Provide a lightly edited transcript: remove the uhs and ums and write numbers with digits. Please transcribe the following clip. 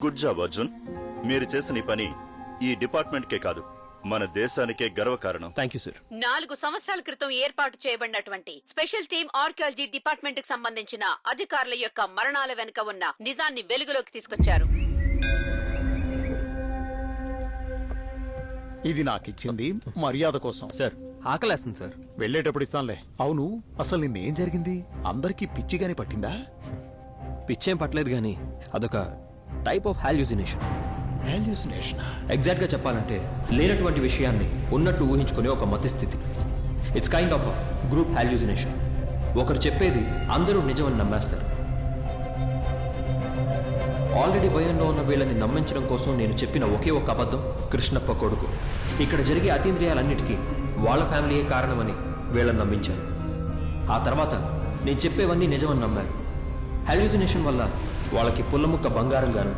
Good job Arjun. మీరు చేసిన ఈ పని ఈ డిపార్ట్మెంట్కే కాదు, మన దేశానికే గర్వకారణం. Thank you sir. 4 సంవత్సరాల క్రితం ఏర్పాటు చేయబడినటువంటి స్పెషల్ టీమ్ ఆర్కియాలజీ డిపార్ట్మెంట్ కు సంబంధించిన అధికారుల యొక్క మరణాల వెనుక ఉన్న నిజాన్ని వెలుగులోకి తీసుకొచ్చారు. ఇది నాకిచ్చింది మర్యాద కోసం. సార్ ఆకలేస్తుంది సార్. వెళ్ళేటప్పుడు ఇస్తానులే. అవును, అసలు నిన్నేం జరిగింది? అందరికీ పిచ్చిగాని పట్టిందా? పిచ్చేం పట్టలేదు కానీ అదొక type of hallucination. Hallucination? Exact గా చెప్పాలంటే లేనటువంటి విషయాన్ని ఉన్నట్టు ఊహించుకునే ఒక మతి స్థితి. It's kind of group hallucination. ఒకరు చెప్పేది అందరూ నిజమని నమ్మేస్తారు. ఆల్రెడీ భయంలో ఉన్న వీళ్ళని నమ్మించడం కోసం నేను చెప్పిన ఒకే ఒక అబద్ధం కృష్ణప్ప కొడుకు. ఇక్కడ జరిగే అతీంద్రియాలన్నిటికీ వాళ్ళ ఫ్యామిలీయే కారణమని వీళ్ళని నమ్మించాను. ఆ తర్వాత నేను చెప్పేవన్నీ నిజమని నమ్మారు. హాల్యూసినేషన్ వల్ల వాళ్ళకి పుల్లముక్క బంగారం గాను,